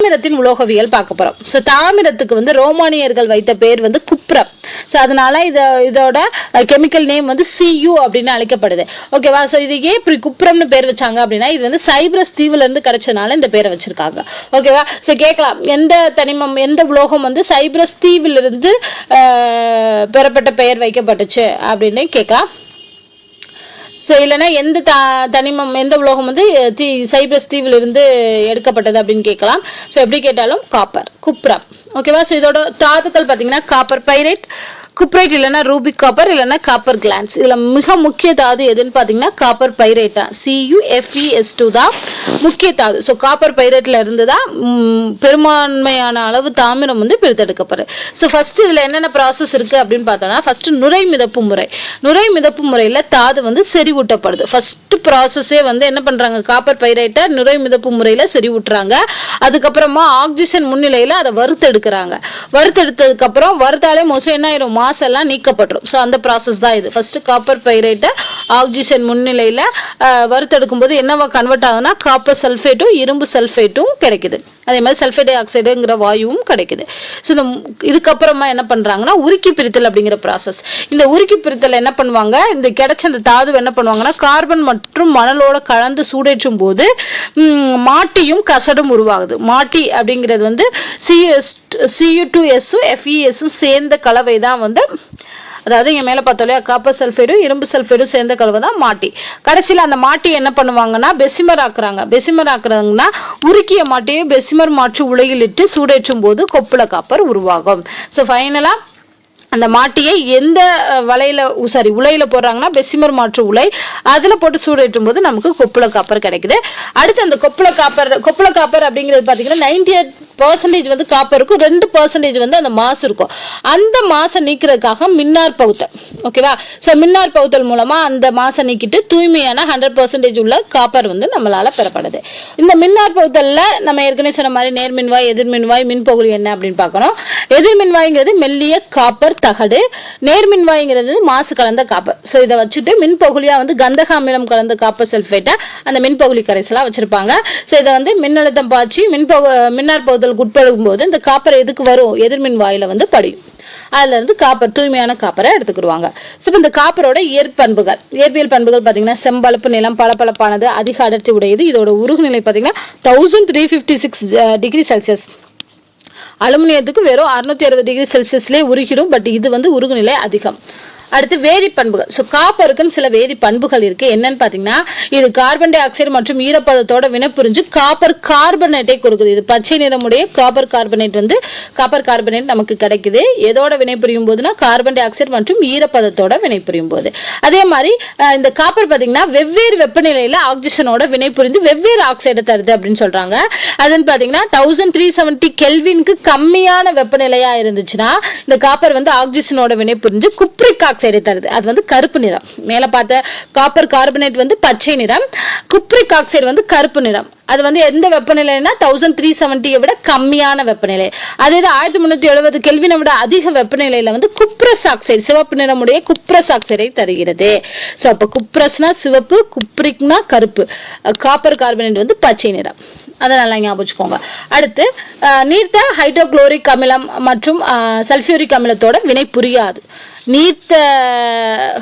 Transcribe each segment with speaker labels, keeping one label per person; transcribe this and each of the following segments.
Speaker 1: தாமிரத்தின் உலோகவியல் பார்க்க போறோம். ஸோ தாமிரத்துக்கு வந்து ரோமானியர்கள் வைத்த பேர் வந்து குப்ரம். ஸோ அதனால இதோட கெமிக்கல் நேம் வந்து Cu அப்படின்னு அழைக்கப்படுது. ஓகேவா? ஸோ இது ஏன் இப்படி குப்ரம்னு பேர் வச்சாங்க அப்படின்னா இது வந்து சைப்ரஸ் தீவுல இருந்து கிடைச்சனால இந்த பேரை வச்சிருக்காங்க. ஓகேவா? ஸோ கேட்கலாம், எந்த தனிமம் எந்த உலோகம் வந்து சைப்ரஸ் தீவிலிருந்து பெறப்பட்ட பெயர் வைக்கப்பட்டுச்சு அப்படின்னு கேட்கலாம். ஸோ இல்லைன்னா எந்த தனிமம் எந்த உலோகம் வந்து சைப்ரஸ் தீவிலிருந்து எடுக்கப்பட்டது அப்படின்னு கேட்கலாம். ஸோ எப்படி கேட்டாலும் காப்பர், குப்ரம். ஓகேவா? ஸோ இதோட தாதுக்கள் பார்த்தீங்கன்னா காப்பர் பைரைட், குப்ரைட் இல்லைன்னா ரூபிக் காப்பர் இல்லைன்னா காப்பர் கிளான்ஸ். இதுல மிக முக்கிய தாது எதுன்னு பாத்தீங்கன்னா காப்பர் பைரைட் தான். CuFeS2 தான் முக்கிய தாது. ஸோ காப்பர் பைரைட்ல இருந்து தான் பெரும்பான்மையான அளவு தாமிரம் வந்து பிரித்தெடுக்கப்படுது. ஸோ ஃபர்ஸ்ட் இதுல என்னென்ன ப்ராசஸ் இருக்கு அப்படின்னு பார்த்தோம்னா ஃபர்ஸ்ட் நுரை மிதப்பு முறை. நுரை மிதப்பு முறையில தாது வந்து செறிவூட்டப்படுது. ஃபர்ஸ்ட் ப்ராசஸே வந்து என்ன பண்றாங்க, காப்பர் பைரைட்டை நுரை மிதப்பு முறையில செறிவூட்டுறாங்க. அதுக்கப்புறமா ஆக்சிஜன் முன்னிலையில அதை வறுத்தெடுக்கிறாங்க. வறுத்தெடுத்ததுக்கு அப்புறம் வறுத்தாலே மோசம் என்ன ஆயிரும், மாஸ் எல்லாம் நீக்கப்பட்டுரும். ஸோ அந்த ப்ராசஸ் தான் இது. ஃபர்ஸ்ட் காப்பர் பைரைட்டை ஆக்சிஜன் முன்னிலையில வறுத்தெடுக்கும் போது என்னவா கன்வெர்ட் ஆகுதுன்னா காப்பர் சல்ஃபேட்டும் இரும்பு சல்ஃபேட்டும் கிடைக்குது. அதே மாதிரி சல்ஃபேட் டை ஆக்சைடுங்கிற வாயுவும் கிடைக்குது. ஸோ இதுக்கப்புறமா என்ன பண்றாங்கன்னா உருக்கி பிரித்தல் அப்படிங்கிற ப்ராசஸ். இந்த உருக்கி பிரித்தல் என்ன பண்ணுவாங்க, இந்த கிடைச்ச அந்த தாது என்ன பண்ணுவாங்கன்னா கார்பன் மற்றும் மணலோட கலந்து சூடேற்றும் போது மாட்டியும் கசடும் உருவாகுது. மாட்டி அப்படிங்கிறது வந்து Cu2S FeS சேர்ந்த கலவை தான் வந்து, அதாவது இங்க மேல பார்த்தோம் இல்லையா, காப்பர் சல்ஃபைடும் இரும்பு சல்ஃபைடும் சேர்ந்த கலவை தான் மாட்டி. கடைசியில அந்த மாட்டி என்ன பண்ணுவாங்கன்னா பெசிமர் ஆக்குறாங்க. பெசிமர் ஆக்குறாங்கன்னா உருக்கிய மாட்டியை பெசிமர் மாற்று உலையில் இட்டு சூடேற்றும் போது கொப்புள காப்பர் உருவாகும். ஸோ ஃபைனலா அந்த மாட்டியை எந்த உலையில போடுறாங்கன்னா பெசிமர் மாற்று உலை, அதுல போட்டு சூடேற்றும் போது நமக்கு கொப்புள காப்பர் கிடைக்குது. அடுத்து அந்த கொப்புள காப்பர் அப்படிங்கிறது பாத்தீங்கன்னா 98% வந்து காப்பர் இருக்கும், 2% வந்து அந்த மாசு இருக்கும். அந்த மாசை நீக்கிறதுக்காக மின்னார் பகுத்தல். ஓகேவா? ஸோ மின்னார் பகுத்தல் மூலமா அந்த மாசை நீக்கிட்டு தூய்மையான 100% உள்ள காப்பர் வந்து நம்மளால பெறப்படுது. இந்த மின்னார் பகுத்தல்ல நம்ம ஏற்கனவே சொன்ன மாதிரி நேர்மின்வாய், எதிர்மின்வாய், மின்பகுதி என்ன அப்படின்னு பார்க்கணும். எதிர்மின்வாய்ங்கிறது மெல்லிய காப்பர் தகடு, நேர்மின்வாய்ங்கிறது மாசு கலந்த காப்பர். ஸோ இதை வச்சுட்டு மின்பகுலியா வந்து கந்தக அமிலம் கலந்த காப்பர் சல்ஃபேட்டை அந்த மின்பகுலி கரைசலா வச்சிருப்பாங்க. ஸோ இதை வந்து மின்னழுத்தம் பாய்ச்சி மின்னார் பகுதலுக்கு உட்படும் போது இந்த காப்பர் எதுக்கு வரும், எதிர்மின்வாயில வந்து படியும். அதுல இருந்து காப்பர், தூய்மையான காப்பரை எடுத்துக்கிடுவாங்க. ஸோ இந்த காப்பரோட இயற்பியல் பண்புகள் பாத்தீங்கன்னா செம்பழுப்பு நிலம், பளபளப்பானது, அதிக அடர்த்தி உடையது. இதோட உருகுநிலை பாத்தீங்கன்னா 1356 டிகிரி செல்சியஸ். அலுமினியத்துக்கு வெறும் 660 டிகிரி செல்சியஸ்லேயே உருகிடும். பட் இது வந்து உருகுநிலை அதிகம். அடுத்து வேதி பண்புகள். ஸோ காப்பருக்குன்னு சில வேதி பண்புகள் இருக்கு. என்னன்னு பாத்தீங்கன்னா இது கார்பன் டை ஆக்சைடு மற்றும் ஈரப்பதத்தோட வினைபுரிஞ்சு காப்பர் கார்பனேட்டை கொடுக்குது. இது பச்சை நிறமுடைய காப்பர் கார்பனேட் நமக்கு கிடைக்குது. எதோட வினைபுரியும் போதுன்னா கார்பன் டை ஆக்சைடு மற்றும் ஈரப்பதத்தோட வினைபுரியும் போது. அதே மாதிரி இந்த காப்பர் பாத்தீங்கன்னா வெவ்வேறு வெப்பநிலையில ஆக்சிஜனோட வினைபுரிந்து வெவ்வேறு ஆக்சைடை தருது அப்படின்னு சொல்றாங்க. அதுன்னு பாத்தீங்கன்னா 1370 கெல்வினுக்கு கம்மியான வெப்பநிலையா இருந்துச்சுன்னா இந்த காப்பர் வந்து ஆக்சிஜனோட வினைபுரிஞ்சு குப்ரிக் ஆக்சைடை தருது. அது வந்து கருப்பு நிறம். மேல பார்த்த காப்பர் கார்பனேட் வந்து பச்சை நிறம், குப்ரிக் ஆக்சைடு வந்து கருப்பு நிறம். அது வந்து எந்த வெப்பநிலைனா 1370 விட கம்மியான வெப்பநிலை. அதே 1370 கெல்வினை விட அதிக வெப்பநிலையில வந்து குப்ரஸ் ஆக்சைடு, சிவப்பு நிறமுடைய குப்ரஸ் ஆக்சைடை தருகிறது. ஸோ அப்ப குப்ரஸ்னா சிவப்பு, குப்ரிக்னா கருப்பு, காப்பர் கார்பனேட் வந்து பச்சை நிறம். அதை நல்லா ஞாபகம் வச்சுக்கோங்க. அடுத்து நீர்த்த ஹைட்ரோகுளோரிக் அமிலம் மற்றும் சல்ஃபியூரிக் அமிலத்தோட வினை புரியாது. நீர்த்த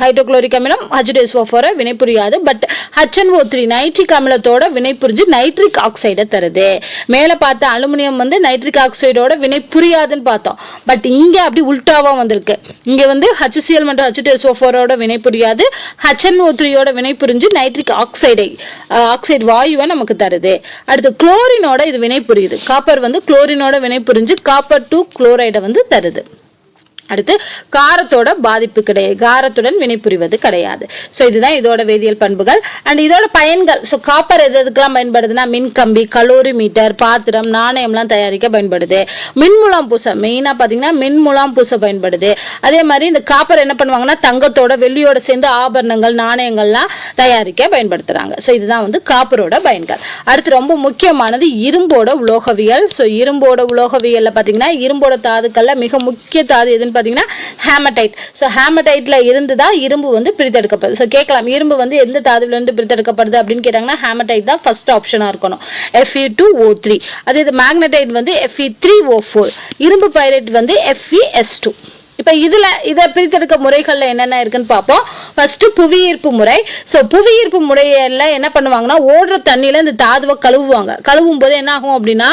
Speaker 1: ஹைட்ரோகுளோரிக் அமிலம் H2SO4 வினை புரியாது. பட் HNO3 நைட்ரிக் அமிலத்தோட வினை புரிஞ்சு நைட்ரிக் ஆக்சைடை தருது. மேல பார்த்த அலுமினியம் வந்து நைட்ரிக் ஆக்சைடோட வினை புரியாதுன்னு பார்த்தோம். பட் இங்க அப்படி உல்டாவா வந்திருக்கு. இங்க வந்து HCl மற்றும் H2SO4 வினை புரியாது, HNO3 வினை புரிஞ்சு நைட்ரிக் ஆக்சைடு வாயுவை நமக்கு தருது. அடுத்து குளோரினோட இது வினை புரியுது. காப்பர் வந்து குளோரினோட வினை புரிஞ்சு காப்பர் 2 குளோரைடை வந்து தருது. அடுத்து காரத்தோட பாதிப்பு கிடையாது, காரத்துடன் வினைபுரிவது கிடையாது. ஸோ இதுதான் இதோட வேதியியல் பண்புகள். அண்ட் இதோட பயன்கள். ஸோ காப்பர் எதுக்கெல்லாம் பயன்படுதுன்னா மின்கம்பி, கலோரிமீட்டர், பாத்திரம், நாணயம்லாம் தயாரிக்க பயன்படுது. மின்முலாம் பூச, மெயினா பாத்தீங்கன்னா மின்முலாம் பூச பயன்படுது. அதே மாதிரி இந்த காப்பர் என்ன பண்ணுவாங்கன்னா தங்கத்தோட வெள்ளியோட சேர்ந்து ஆபரணங்கள், நாணயங்கள்லாம் தயாரிக்க பயன்படுத்துறாங்க. ஸோ இதுதான் வந்து காப்பரோட பயன்கள். அடுத்து ரொம்ப முக்கியமானது இரும்போட உலோகவியல். ஸோ இரும்போட உலோகவியல்ல பாத்தீங்கன்னா இரும்போட தாதுக்கள்ல மிக முக்கிய தாது எதுன்னு பாத்தீங்கன்னா ஹேமடைட். ஸோ ஹேமடைட்ல இருந்து தான் இரும்பு வந்து பிரித்தெடுக்கப்படுது. ஸோ கேட்கலாம் இரும்பு வந்து எந்த தாதுல இருந்து பிரித்தெடுக்கப்படுது அப்படின்னு கேட்டாங்கன்னா ஹேமடைட் தான் ஃபர்ஸ்ட் ஆப்ஷனா இருக்கணும். Fe2O3. அதே இது மேக்னடைட் வந்து Fe3O4. இரும்பு பைரைட் வந்து FeS2. இப்ப இத பிரித்தெடுக்க முறைகள்ல என்னென்ன இருக்குன்னு பார்ப்போம். ஃபர்ஸ்ட் புவியீர்ப்பு முறை. சோ புவியீர்ப்பு முறையில என்ன பண்ணுவாங்கன்னா ஓடுற தண்ணியில இந்த தாதுவை கழுவுவாங்க. கழுவும் போது என்ன ஆகும் அப்படின்னா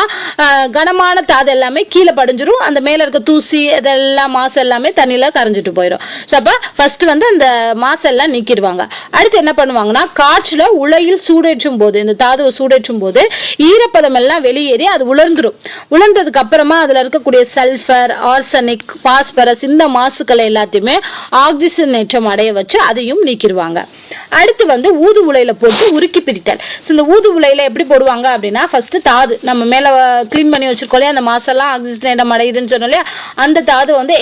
Speaker 1: கனமான தாது எல்லாமே கீழே படிஞ்சிரும். அந்த மேல இருக்க தூசி இதெல்லாம் மாசு எல்லாமே தண்ணியில கரைஞ்சிட்டு போயிடும். ஸோ அப்ப ஃபர்ஸ்ட் வந்து அந்த மாசு எல்லாம் நீக்கிடுவாங்க. அடுத்து என்ன பண்ணுவாங்கன்னா காற்றுல உலையில் சூடேற்றும் போது இந்த தாதுவை சூடேற்றும் போது ஈரப்பதம் எல்லாம் வெளியேறி அது உலர்ந்துரும். உலர்ந்ததுக்கு அப்புறமா அதுல இருக்கக்கூடிய சல்பர், ஆர்சனிக், பாஸ்பரஸ் இந்த மாசுக்களை எல்லாத்தையுமே ஆக்சிஜனேற்றம் அடைய வச்சு அதையும் நீக்கிடுவாங்க. அடுத்து வந்து ஊது உலையில போட்டு உருக்கி பிரித்தல். இந்த ஊது உலையில எப்படி போடுவாங்க அப்படின்னா ஃபர்ஸ்ட் தாது நம்ம மேல கிளீன் பண்ணி வச்சிருக்கோம் இல்லையா, அந்த மாசெல்லாம் ஆக்சிஜனேற்றம் அடையுதுன்னு சொன்னோம் இல்லையா, அந்த தாது வந்து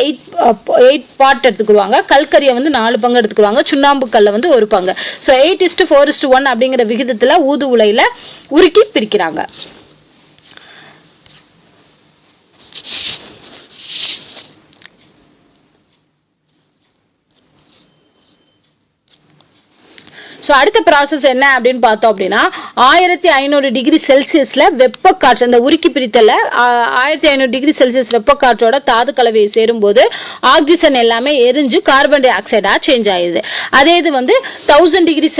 Speaker 1: 8 பார்ட் எடுத்துக்குவாங்க. கல்கரியை வந்து 4 பங்கு எடுத்துக்குவாங்க. சுண்ணாம்பு கல்ல வந்து 1 பங்கு. ஸோ 8:4:1 அப்படிங்கிற விகிதத்துல ஊது உலையில உருக்கி பிரிக்கிறாங்க. ஸோ அடுத்த ப்ராசஸ் என்ன அப்படின்னு பார்த்தோம் அப்படின்னா 1500 டிகிரி செல்சியஸ்ல வெப்ப காற்று அந்த உருக்கி பிரித்தல 1500 டிகிரி செல்சியஸ் வெப்ப காற்றோட தாது கலவையை சேரும் போது ஆக்சிஜன் எல்லாமே எரிஞ்சு கார்பன் டை ஆக்சைடா சேஞ்ச் ஆயிடுது. அதே இது வந்து 1000 டிகிரி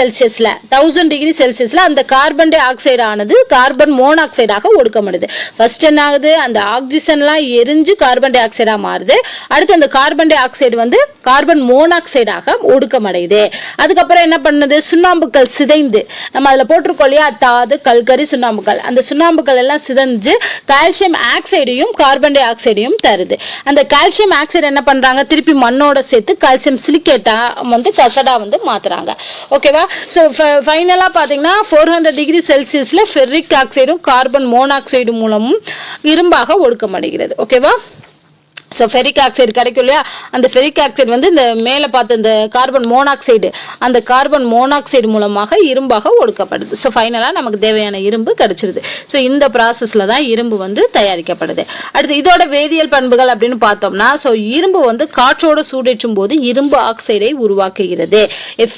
Speaker 1: செல்சியஸ்ல அந்த கார்பன் டை ஆக்சைடு ஆனது கார்பன் மோனாக்சைடாக ஒடுக்கப்படுது. ஃபர்ஸ்ட் என்ன ஆகுது, அந்த ஆக்சிஜன்லாம் எரிஞ்சு கார்பன் டை ஆக்சைடா மாறுது. அடுத்து அந்த கார்பன் டை ஆக்சைடு வந்து கார்பன் மோனாக்சைடாக ஒடுக்கமடையுது. அதுக்கப்புறம் என்ன பண்ணுது, சுண்ணாம்புக்கள் சிதைந்து நம்ம அதுல போட்டிருக்கோம் இல்லையா தாது, கல்கரி, சுண்ணாம்புக்கள், அந்த சுண்ணாம்புக்கள் எல்லாம் சிதைஞ்சு கால்சியம் ஆக்சைடையும் கார்பன் டை ஆக்சைடையும் தருது. அந்த கால்சியம் ஆக்சைடு என்ன பண்றாங்க, திருப்பி மண்ணோட சேர்த்து கால்சியம் சிலிக்கேட்டா வந்து கசடா வந்து மாத்துறாங்க. ஓகேவா. சோ ஃபைனலா பாத்தீங்கன்னா 400 டிகிரி செல்சியஸ்ல ஃபெர்ரிக் ஆக்சைடும் கார்பன் மோனாக்சைடு மூலமும் இரும்பாக ஒடுக்கமடைகிறது. ஓகேவா. ஸோ ஃபெரிக் ஆக்சைடு கிடைக்கும் இல்லையா, அந்த ஃபெரிக் ஆக்சைடு வந்து இந்த மேலே பார்த்த இந்த கார்பன் மோனாக்சைடு, அந்த கார்பன் மோனாக்சைடு மூலமாக இரும்பாக ஒடுக்கப்படுது. ஸோ ஃபைனலாக நமக்கு தேவையான இரும்பு கிடைச்சிருது. ஸோ இந்த ப்ராசஸில் தான் இரும்பு வந்து தயாரிக்கப்படுது. அடுத்து இதோட வேதியியல் பண்புகள் அப்படின்னு பார்த்தோம்னா, ஸோ இரும்பு வந்து காற்றோட சூடேற்றும் போது இரும்பு ஆக்சைடை உருவாக்குகிறது,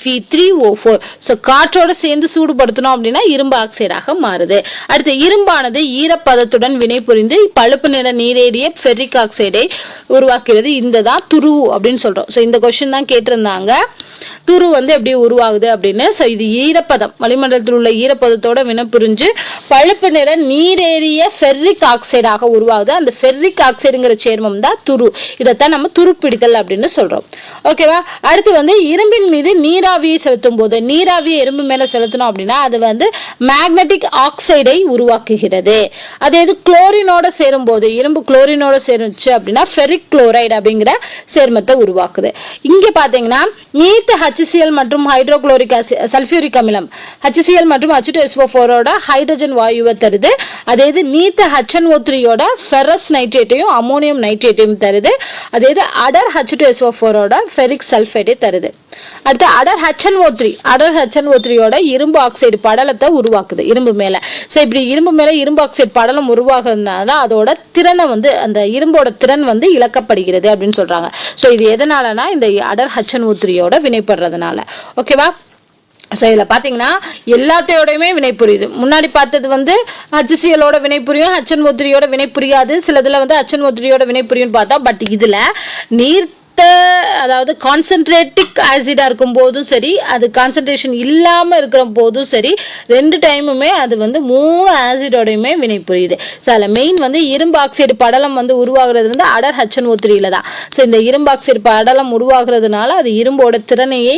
Speaker 1: Fe3O4. ஸோ காற்றோட சேர்ந்து சூடுபடுத்தணும் அப்படின்னா இரும்பு ஆக்சைடாக மாறுது. அடுத்து இரும்பானது ஈரப்பதத்துடன் வினைபுரிந்து பழுப்பு நிற நீரேறிய ஃபெரிக் ஆக்சைடை உருவாக்குறது. இந்த தான் துரு அப்படின்னு சொல்றோம். சோ இந்த क्वेश्चन தான் கேட்டிருந்தாங்க, துரு வந்து எப்படி உருவாகுது அப்படின்னு. சோ இது ஈரப்பதம், வளிமண்டலத்தில் உள்ள ஈரப்பதத்தோட வினைபுரிஞ்சு பழுப்பு நிற நீரேறிய ஃபெர்ரிக் ஆக்சைடாக உருவாகுது. அந்த ஃபெர்ரிக் ஆக்சைடுங்கிற சேர்மம் தான் துரு. இதைத்தான் நம்ம துருப்பிடித்தல் அப்படின்னு சொல்றோம். ஓகேவா. அடுத்து வந்து இரும்பின் மீது நீராவியை செலுத்தும் போது, நீராவியை இரும்பு மேல செலுத்தணும் அப்படின்னா அது வந்து மேக்னெட்டிக் ஆக்சைடை உருவாக்குகிறது. அதே இது குளோரினோட சேரும் போது, இரும்பு குளோரினோட சேருச்சு அப்படின்னா ஃபெரிக் குளோரைடு அப்படிங்கிற சேர்மத்தை உருவாக்குது. இங்க பாத்தீங்கன்னா நீர்த்த HCl மற்றும் ஹைட்ரோகுளோரிக் ஆசிட், சல்பியூரிக் அமிலம் HCl மற்றும் H2SO4 ஹைட்ரஜன் வாயுவை தருது. அதே இது நீர்த்த HNO3 ஃபெரஸ் நைட்ரேட்டையும் அமோனியம் நைட்ரேட்டையும் தருது. அதே இது அடர் H2SO4 ஃபெரிக் சல்பேட்டை தருது. அடுத்து அடர் HNO3 இரும்பு ஆக்சைடு படலத்தை உருவாக்குது இரும்பு மேல. சோ இப்படி இரும்பு மேல இரும்பு ஆக்சைடு படலம் உருவாகுறதுனால அதோட திறனை வந்து, அந்த இரும்போட திறன் வந்து இழக்கப்படுகிறது அப்படின்னு சொல்றாங்க. சோ இது எதனாலனா இந்த அடர் HNO3 வினைப்படுறதுனால. ஓகேவா. சோ இதுல பாத்தீங்கன்னா எல்லாத்தையோடையுமே வினை புரியுது. முன்னாடி பார்த்தது வந்து HCl வினை புரியும், HNO3 வினை புரியாது, சிலதுல வந்து HNO3 வினை புரியும் பார்த்தா. பட் இதுல நீர் அதாவது கான்சென்ட்ரேட்டிக் ஆசிடா இருக்கும் போதும் சரி, அது கான்சென்ட்ரேஷன் இல்லாம இருக்கிற போதும் சரி, 2 டைமுமே அது வந்து 3 ஆசிடோடையுமே வினை புரியுது. ஸோ அதில் மெயின் வந்து இரும்பு ஆக்சைடு படலம் வந்து உருவாகிறது வந்து அடர் HNO3 தான். ஸோ இந்த இரும்பு ஆக்சைடு படலம் உருவாகிறதுனால அது இரும்போட திறனையே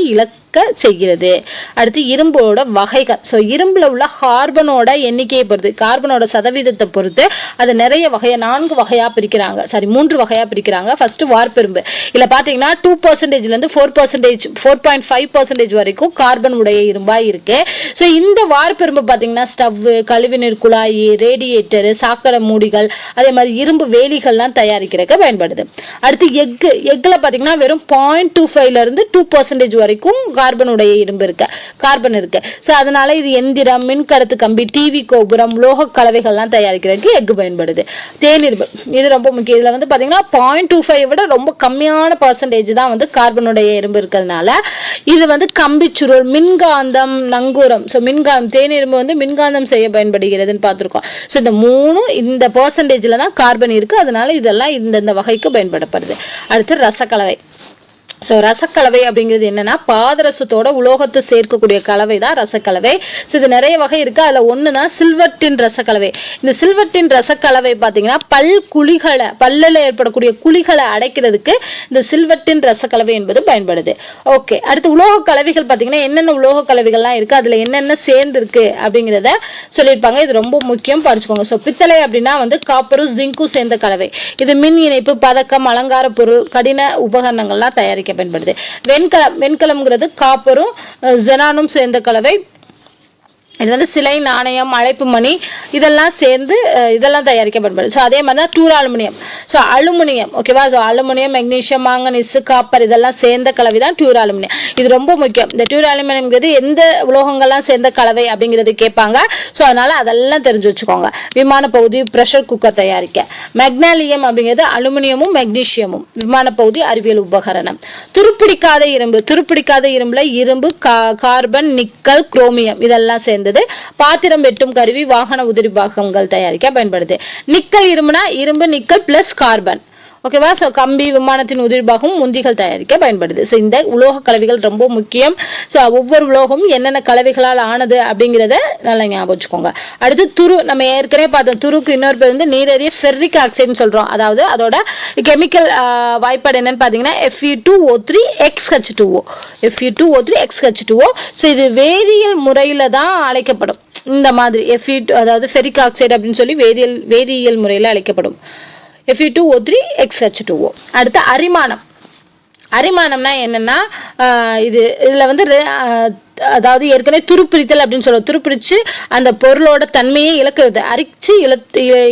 Speaker 1: செய்கிறது. அடுத்து இரும்போட வகைகள். சோ இரும்புல உள்ள கார்பனோட எண்ணிக்கையை பொறுத்து, கார்பனோட சதவீதத்தை பொறுத்து அது நிறைய வகையா 4 வகையா பிரிக்கிறாங்க. சாரி 3 வகையா பிரிக்கிறாங்க. ஃபர்ஸ்ட் வார்ப்பிரும்பு. இதுல பாத்தீங்கன்னா 2% இருந்து 4%, 4.5% வரைக்கும் கார்பன் உடைய இரும்பா இருக்கு. சோ இந்த வார்ப்பிரும்பு பாத்தீங்கன்னா ஸ்டவ், கழிவுநீர் குழாய், ரேடியேட்டர், சாக்கடை மூடிகள், அதே மாதிரி இரும்பு வேலிகள்லாம் தயாரிக்கிறதுக்கு பயன்படுது. அடுத்து எக்ல பாத்தீங்கன்னா வெறும் 0.25 இருந்து 2% வரைக்கும் கார்பனுடைய இரும்பு இருக்கு, கார்பன் இருக்கு. சோ அதனால இது எந்திரம், மின்கடத்து கம்பி, டிவி கோபுரம், உலோக கலவைகள்லாம் தயாரிக்கிறதுக்கு எஃகு பயன்படுது. தேனிரும்பு இது ரொம்ப முக்கியம். இதுல வந்து பாத்தீங்கன்னா 0.25 விட ரொம்ப கம்மியான பர்சன்டேஜ் தான் வந்து கார்பனுடைய இரும்பு இருக்கிறதுனால இது வந்து கம்பி சுருள், மின்காந்தம், நங்கூரம். சோ மின்காந்தம், தேனிரும்பு வந்து மின்காந்தம் செய்ய பயன்படுகிறதுன்னு பார்த்திருக்கோம். சோ இந்த மூணு இந்த பர்சன்டேஜ்ல தான் கார்பன் இருக்கு. அதனால இதெல்லாம் இந்த வகைக்கு பயன்படப்படுது. அடுத்து ரசக்கலவை. சோ ரசக்கலவை அப்படிங்கிறது என்னன்னா பாதரசத்தோட உலோகத்தை சேர்க்கக்கூடிய கலவை தான் ரசக்கலவை. சோ இது நிறைய வகை இருக்கு. அதுல ஒண்ணுதான் சில்வர்டின் ரசக்கலவை. இந்த சில்வர்டின் ரசக்கலவை பாத்தீங்கன்னா பல்லில் ஏற்படக்கூடிய குழிகளை அடைக்கிறதுக்கு இந்த சில்வர்டின் ரசக்கலவை என்பது பயன்படுது. ஓகே, அடுத்து உலோக கலவைகள் பாத்தீங்கன்னா என்னென்ன உலோக கலவைகள்லாம் இருக்கு, அதுல என்னென்ன சேர்ந்து இருக்கு அப்படிங்கிறத சொல்லியிருப்பாங்க. இது ரொம்ப முக்கியம், படிச்சுக்கோங்க. சோ பித்தளை அப்படின்னா வந்து காப்பரும் ஜிங்கும் சேர்ந்த கலவை. இது மின் இணைப்பு, பதக்கம், அலங்கார பொருள், கடின உபகரணங்கள்லாம் தயாரிக்க பயன்படுது. வெண்கலம்ங்கிறது காப்பரும் ஜெனானும் சேர்ந்த கலவை. இது வந்து சிலை, நாணயம், அழைப்பு மணி இதெல்லாம் சேர்ந்து இதெல்லாம் தயாரிக்க பயன்படுது. ஸோ அதே மாதிரி தான் டூர் அலுமினியம். ஸோ அலுமினியம், ஓகேவா? So aluminium, magnesium, manganese, copper இதெல்லாம் சேர்ந்த கலவை தான் டியூர் அலுமினியம். இது ரொம்ப முக்கியம். இந்த டியூர் அலுமினியம்ங்கிறது எந்த உலோகங்கள்லாம் சேர்ந்த கலவை அப்படிங்கிறது கேட்பாங்க. ஸோ அதனால அதெல்லாம் தெரிஞ்சு வச்சுக்கோங்க. விமான பகுதி, பிரஷர் குக்கர் தயாரிக்க. மெக்னாலியம் அப்படிங்கிறது அலுமினியமும் மெக்னீசியமும். விமான பகுதி, அறிவியல் உபகரணம். துருப்பிடிக்காத இரும்பு. துருப்பிடிக்காத இரும்புல இரும்பு, கார்பன், நிக்கல், குரோமியம் இதெல்லாம் சேர்ந்து பாத்திரம் வெட்டும் கருவி, வாகன உதிரி பாகங்கள் தயாரிக்க பயன்படுது. நிக்கல் இரும்புனா இரும்பு, நிக்கல் பிளஸ் கார்பன், ஓகேவா? சோ கம்பி, விமானத்தின் உதிர்பாகம், முந்திகள் தயாரிக்க பயன்படுது. சோ இந்த உலோக கலவைகள் ரொம்ப முக்கியம். சோ ஒவ்வொரு உலோகமும் என்னென்ன கலவைகளால் ஆனது அப்படிங்கிறத நல்லா ஞாபகம் வச்சுக்கோங்க. அடுத்து துரு, நம்ம ஏற்கனவே பார்த்தோம். துருக்கு இன்னொரு பேர் வந்து நீரறிய ஃபெர்ரிக் ஆக்சைடுன்னு சொல்றோம். அதாவது அதோட கெமிக்கல் வாய்ப்பாடு என்னன்னு பாத்தீங்கன்னா Fe2O3XH2O. Fe2O3XH2O. சோ இது வேதியியல் முறையில தான் அழைக்கப்படும். இந்த மாதிரி Fe2 அதாவது ஃபெரிக் ஆக்சைடு அப்படின்னு சொல்லி வேதியியல் முறையில அழைக்கப்படும். Fe2O3XH2O. அடுத்து அரிமானம். அரிமானம்னா என்னன்னா இதுல வந்து அதாவது ஏற்கனவே துருப்பிடித்தல் அப்படின்னு சொல்லுவோம். துருப்பிடிச்சு அந்த பொருளோட தன்மையை இழக்கிறது, அரிச்சு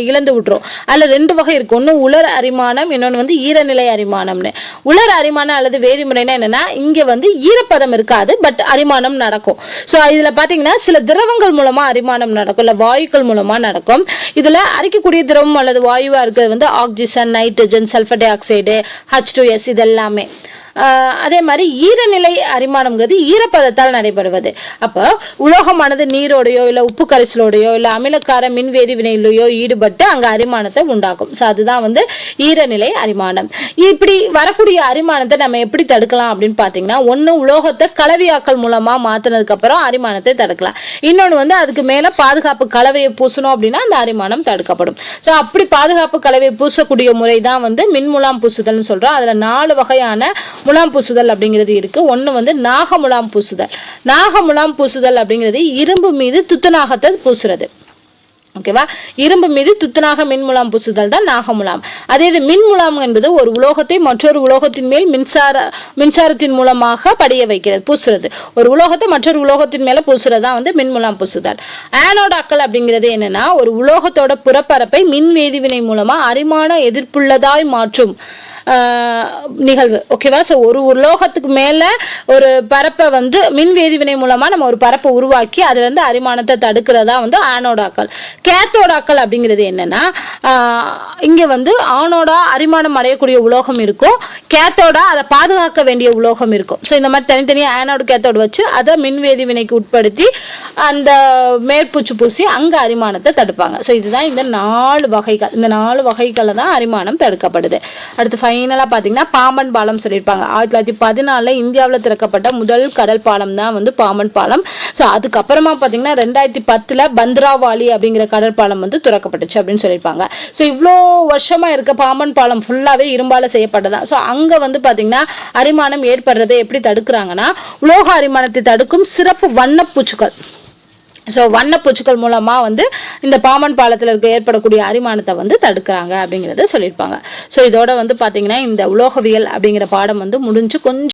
Speaker 1: இழந்து விட்டுரும். அதுல ரெண்டு வகை இருக்கு. ஒண்ணு உலர் அரிமானம், இன்னொன்னு வந்து ஈரநிலை அரிமானம்னு. உலர் அரிமானம் அல்லது வேதிமுறைனா என்னன்னா இங்க வந்து ஈரப்பதம் இருக்காது, பட் அரிமானம் நடக்கும். சோ இதுல பாத்தீங்கன்னா சில திரவங்கள் மூலமா அரிமானம் நடக்கும், இல்ல வாயுக்கள் மூலமா நடக்கும். இதுல அரிக்கக்கூடிய திரவம் அல்லது வாயுவா இருக்கிறது வந்து oxygen, nitrogen, sulphur di oxide, H2S இதெல்லாமே. அதே மாதிரி ஈரநிலை அரிமானம்ங்கிறது ஈரப்பதத்தால் நடைபெறுவது. அப்போ உலோகமானது நீரோடையோ இல்ல உப்பு கரைசலோடையோ இல்ல அமிலக்கார மின்வேதி வினையிலையோ ஈடுபட்டு அங்க அரிமானத்தை உண்டாக்கும். சோ அதுதான் வந்து ஈரநிலை அரிமானம். இப்படி வரக்கூடிய அரிமானத்தை நம்ம எப்படி தடுக்கலாம் அப்படின்னு பாத்தீங்கன்னா, ஒண்ணு உலோகத்தை கலவையாக்கல் மூலமா மாத்தினதுக்கு அப்புறம் அரிமானத்தை தடுக்கலாம். இன்னொன்னு வந்து அதுக்கு மேல பாதுகாப்பு கலவையை பூசணும் அப்படின்னா அந்த அரிமானம் தடுக்கப்படும். சோ அப்படி பாதுகாப்பு கலவையை பூசக்கூடிய முறை தான் வந்து மின்முலாம் பூசுதல்னு சொல்றோம். அதுல 4 வகையான முலாம் பூசுதல் அப்படிங்கிறது இருக்கு. ஒண்ணு வந்து நாகமுலாம் பூசுதல். நாகமுலாம் பூசுதல் அப்படிங்கிறது இரும்பு மீது துத்தநாகத்தை பூசுறது, ஓகேவா? இரும்பு மீது துத்தநாக மின்முலாம் பூசுதல் தான் நாகமுலாம். அதே இது மின்முலாம் என்பது ஒரு உலோகத்தை மற்றொரு உலோகத்தின் மேல் மின்சாரத்தின் மூலமாக படிய வைக்கிறது, பூசுறது. ஒரு உலோகத்தை மற்றொரு உலோகத்தின் மேல பூசுறதுதான் வந்து மின்முலாம் பூசுதல். ஆனோடாக்கல் அப்படிங்கிறது என்னன்னா ஒரு உலோகத்தோட புறப்பரப்பை மின் வேதிவினை மூலமா அரிமான எதிர்ப்புள்ளதாய் மாற்றும் நிகழ்வு, ஓகேவா? சோ ஒரு உலோகத்துக்கு மேல ஒரு பரப்பை வந்து மின் வேதிவினை மூலமா நம்ம ஒரு பரப்பை உருவாக்கி அதுல இருந்து அரிமானத்தை தடுக்கிறதா வந்து ஆனோடாக்கல். கேத்தோடாக்கல் அப்படிங்கிறது என்னன்னா இங்க வந்து ஆனோடா அரிமானம் அடையக்கூடிய உலோகம் இருக்கும், கேத்தோடா அதை பாதுகாக்க வேண்டிய உலோகம் இருக்கும். சோ இந்த மாதிரி தனித்தனியா ஆனோடு கேத்தோடு வச்சு அதை மின் வேதிவினைக்கு உட்படுத்தி அந்த மேற்பூச்சு பூசி அங்க அரிமானத்தை தடுப்பாங்க. சோ இதுதான் இந்த 4 வகைகள். இந்த 4 வகைகள்ல தான் அரிமானம் தடுக்கப்படுது. அடுத்து ஃபைனலா பாத்தீங்கன்னா பாம்பன் பாலம் சொல்லியிருப்பாங்க. 1914 இந்தியாவில் திறக்கப்பட்ட முதல் கடல் பாலம் தான் வந்து பாம்பன் பாலம். சோ அதுக்கப்புறமா பாத்தீங்கன்னா 2010 பந்த்ராவாலி அப்படிங்கிற கடல் பாலம் வந்து திறக்கப்பட்டுச்சு அப்படின்னு சொல்லியிருப்பாங்க. சோ இவ்வளோ வருஷமா இருக்க பாம்பன் பாலம் ஃபுல்லாவே இரும்பால செய்யப்பட்டதான். சோ அங்க வந்து பாத்தீங்கன்னா அரிமானம் ஏற்படுறதை எப்படி தடுக்கிறாங்கன்னா உலோக அரிமானத்தை தடுக்கும் சிறப்பு வண்ணப்பூச்சுக்கள். சோ வண்ணப்பூச்சுக்கள் மூலமா வந்து இந்த பாம்பன் பாலத்துல இருக்க ஏற்படக்கூடிய அரிமானத்தை வந்து தடுக்கிறாங்க அப்படிங்கறத சொல்லியிருப்பாங்க. சோ இதோட வந்து பாத்தீங்கன்னா இந்த உலோகவியல் அப்படிங்கிற பாடம் வந்து முடிஞ்சு. கொஞ்சம்